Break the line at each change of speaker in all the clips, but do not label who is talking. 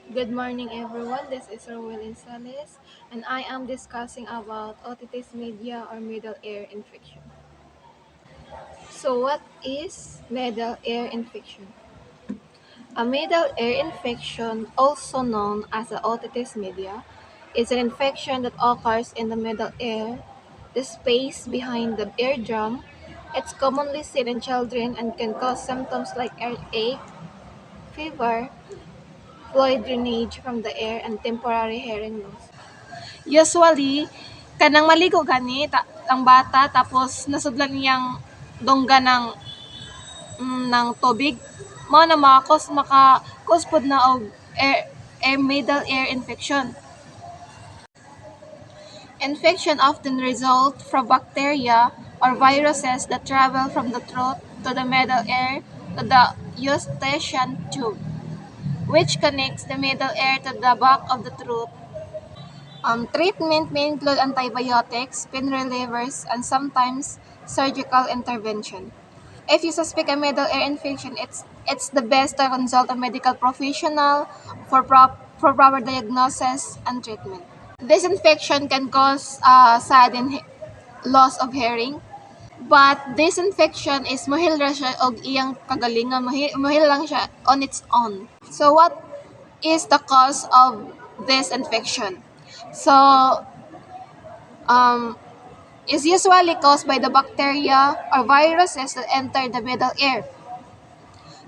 Good morning, everyone. This is Rowell Insales, and I am discussing about otitis media or middle ear infection. So, what is middle ear infection? A middle ear infection, also known as a otitis media, is an infection that occurs in the middle ear, the space behind the eardrum. It's commonly seen in children and can cause symptoms like earache, fever, fluid drainage from the ear, and temporary hearing loss.
Usually, kanang maligo gani ang bata tapos nasudlan niyang dongga ng tubig mao na maka-cause pod na og middle ear infection. Infection often result from bacteria or viruses that travel from the throat to the middle ear to the eustachian tube, which connects the middle ear to the back of the throat. Treatment may include antibiotics, pain relievers, and sometimes surgical intervention. If you suspect a middle ear infection, it's the best to consult a medical professional for proper diagnosis and treatment. This infection can cause sudden loss of hearing, but this infection is mohil ra siya og iyang kagalingan, mohil lang siya on its own. So what is the cause of this infection? So um, is usually caused by the bacteria or viruses that enter the middle ear.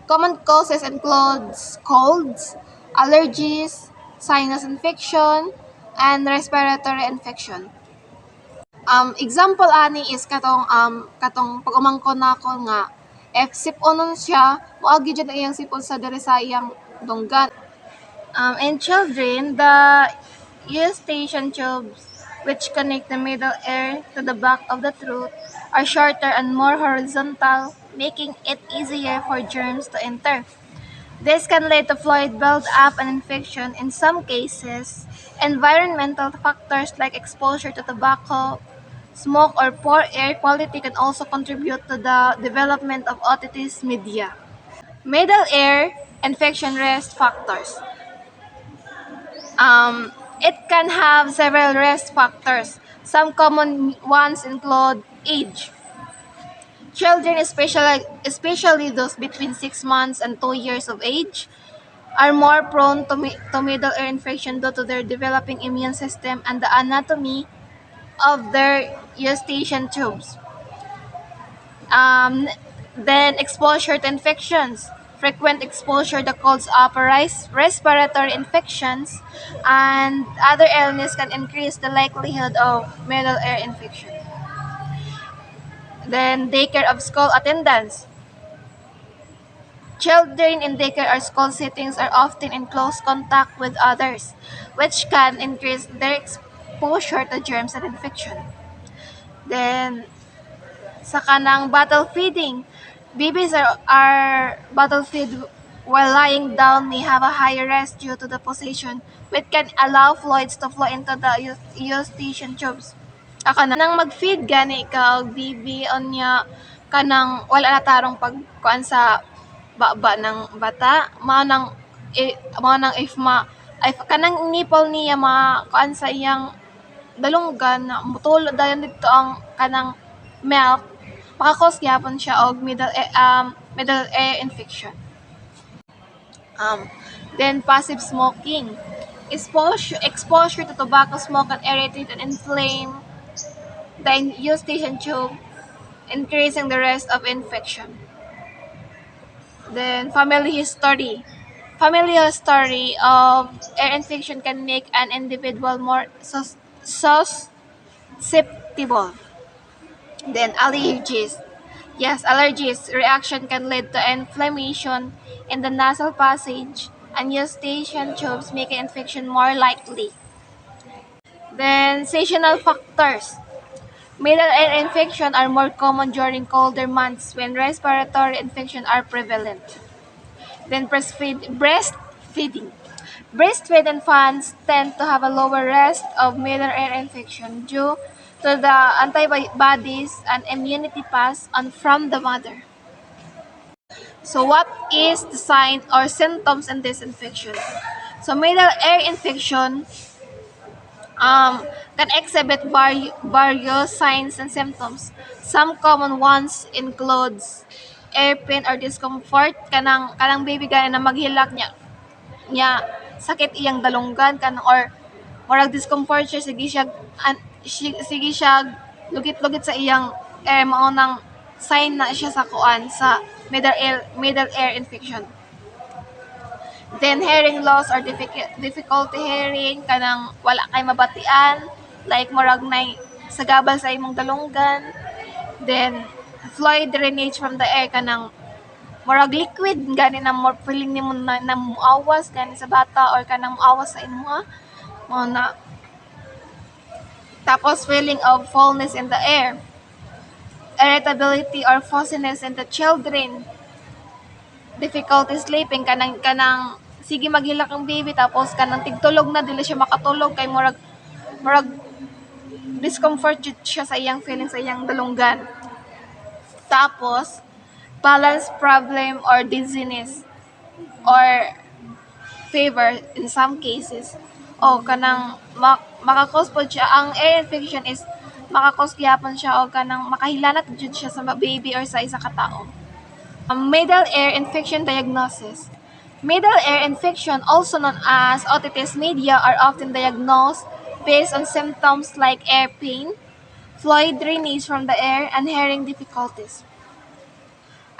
Common causes include colds, allergies, sinus infection, and respiratory infection. Example ani is katong pag umangkon nako nga if siponon siya, moagi jud ang iyang sipon sa diri sa iyang dunggan. In children, the eustachian tubes, which connect the middle ear to the back of the throat, are shorter and more horizontal, making it easier for germs to enter. This can lead to fluid buildup and infection. In some cases, environmental factors like exposure to tobacco, smoke, or poor air quality can also contribute to the development of otitis media. Middle ear infection risk factors. It can have several risk factors. Some common ones include age. Children, especially those between 6 months and 2 years of age, are more prone to middle ear infection due to their developing immune system and the anatomy of their eustachian tubes. Um, then exposure to infections. Frequent exposure to colds, upper respiratory infections, and other illness can increase the likelihood of middle ear infection. Then daycare of school attendance. Children in daycare or school settings are often in close contact with others, which can increase their exposure to germs and infection. Then, sa kanang bottle feeding, babies are bottle feed while lying down may have a higher risk due to the position, which can allow fluids to flow into the eustachian tubes. Kanang mag-feed gani ka og baby onya kanang wala na tarong pagkuan sa baba ng bata mao nang if kanang nipple niya kuan sa iyang dalunggan na mutulo dayon dito ang kanang milk maka-cause gyapon siya og middle ear infection. Then passive smoking. Exposure to tobacco smoke can irritate and inflame the eustachian tube, increasing the risk of infection. Then family history. Familial history of ear infection can make an individual more susceptible. Then allergies. Yes, allergies reaction can lead to inflammation in the nasal passage and eustachian tubes, making infection more likely. Then seasonal factors. Middle ear infection are more common during colder months when respiratory infections are prevalent. Then breastfeeding. Breastfed infants tend to have a lower risk of middle ear infection due to the antibodies and immunity passed on from the mother. So what is the sign or symptoms in this infection? So middle ear infection can exhibit various signs and symptoms. Some common ones includes air pain or discomfort kanang baby gani na maghilak nya sakit iyang dalunggan or murag discomfort siya sige siya lugit-lugit sa iyang air mao nang sign na siya sa kuan sa middle ear infection. Then hearing loss or difficulty hearing kanang wala kay mabatian like murag nay sagabal sa imong dalunggan. Then fluid drainage from the air kanang murag liquid gani na more feeling nimo na muawas gani sa bata or kanang muawas sa imuha mo na. Tapos feeling of fullness in the air, irritability or fuzziness in the children, difficulty sleeping kanang sige maghilak ang baby tapos kanang tigtulog na dili siya makatulog kay murag discomfort jud siya sa iyang feeling sa iyang dalunggan. Tapos balance problem or dizziness or fever in some cases. O kanang makakos po siya ang air infection is makakos gyapon siya o kanang makahilanat jud siya sa baby or sa isa ka tawo. Middle ear infection diagnosis. Middle ear infection, also known as otitis media, are often diagnosed based on symptoms like ear pain, fluid drainage from the air, and hearing difficulties.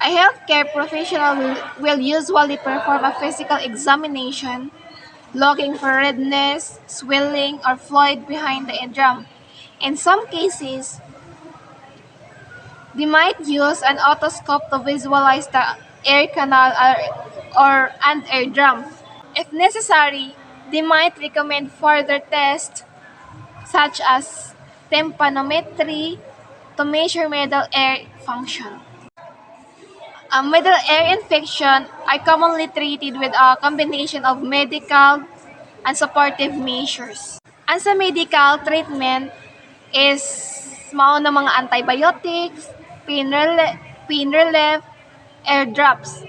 A healthcare professional will usually perform a physical examination, looking for redness, swelling, or fluid behind the eardrum. In some cases, they might use an otoscope to visualize the air canal and eardrum. If necessary, they might recommend further tests such as tympanometry to measure middle ear function. Middle ear infection are commonly treated with a combination of medical and supportive measures. Ang sa medical treatment is mao na mga antibiotics, pain relief, air drops.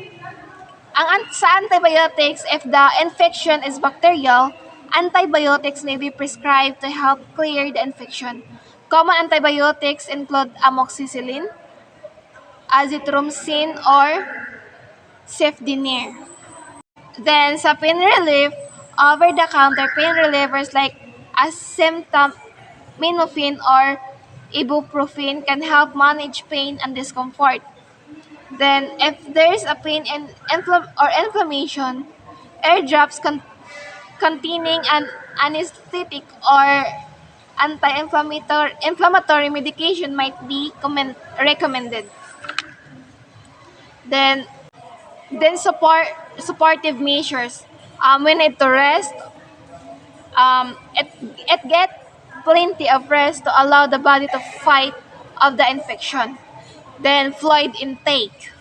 Sa antibiotics, if the infection is bacterial, antibiotics may be prescribed to help clear the infection. Common antibiotics include amoxicillin, azithromycin, or cefdinir. Then, sa pain relief, over-the-counter pain relievers like acetaminophen or ibuprofen can help manage pain and discomfort. Then, if there's a pain and inflammation, air drops containing an anesthetic or anti-inflammatory medication might be recommended. Then, supportive measures. We need to rest. It get plenty of rest to allow the body to fight of the infection. Then fluid intake.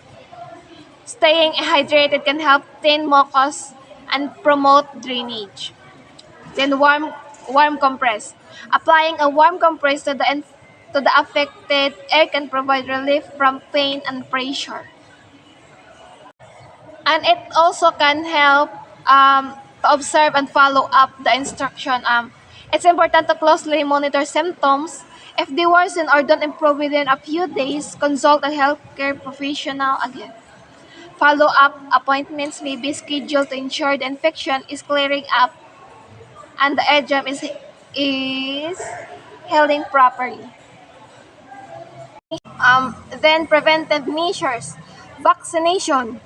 Staying hydrated can help thin mucus and promote drainage. Then warm compress. Applying a warm compress to the affected air can provide relief from pain and pressure. And it also can help to observe and follow up the instruction. It's important to closely monitor symptoms. If they worsen or don't improve within a few days, consult a healthcare professional again. Follow-up appointments may be scheduled to ensure the infection is clearing up and the eardrum is healing properly. Then preventive measures. Vaccination.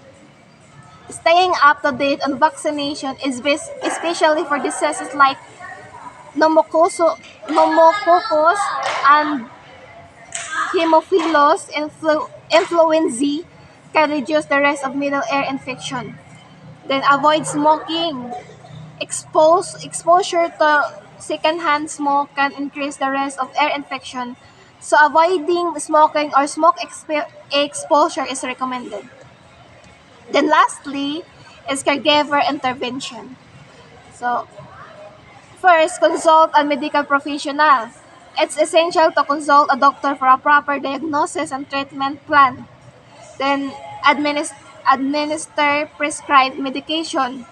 Staying up to date on vaccination is especially for diseases like pneumococcus and Haemophilus influenzae can reduce the risk of middle ear infection. Then avoid smoking. Exposure to secondhand smoke can increase the risk of ear infection. So avoiding smoking or smoke exposure is recommended. Then lastly is caregiver intervention. So first, consult a medical professional. It's essential to consult a doctor for a proper diagnosis and treatment plan. Then Administer prescribed medication.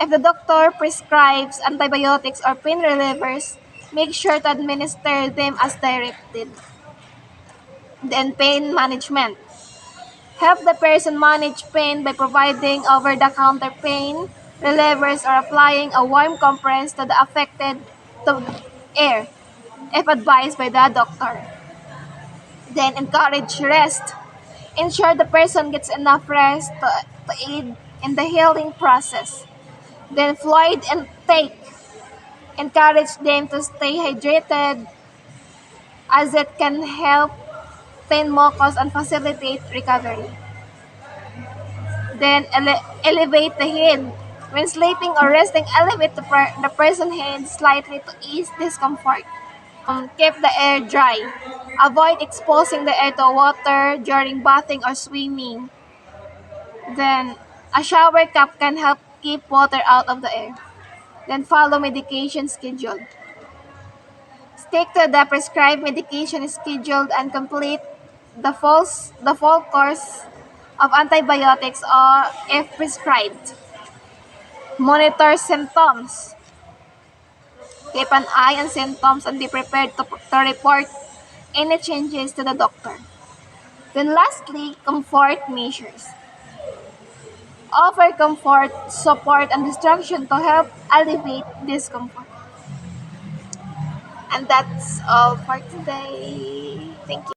If the doctor prescribes antibiotics or pain relievers, make sure to administer them as directed. Then pain management. Help the person manage pain by providing over-the-counter pain relievers or applying a warm compress to the affected area if advised by the doctor. Then encourage rest. Ensure the person gets enough rest to aid in the healing process. Then fluid intake. Encourage them to stay hydrated as it can help thin mucus and facilitate recovery. Then elevate the head. When sleeping or resting, elevate the person's head slightly to ease discomfort. Keep the air dry. Avoid exposing the air to water during bathing or swimming. Then, a shower cap can help keep water out of the air. Then, follow medication schedule. Stick to the prescribed medication scheduled and complete the full course of antibiotics or if prescribed. Monitor symptoms. Keep an eye on symptoms and be prepared to report any changes to the doctor. Then lastly, comfort measures. Offer comfort, support, and distraction to help alleviate discomfort. And that's all for today. Thank you.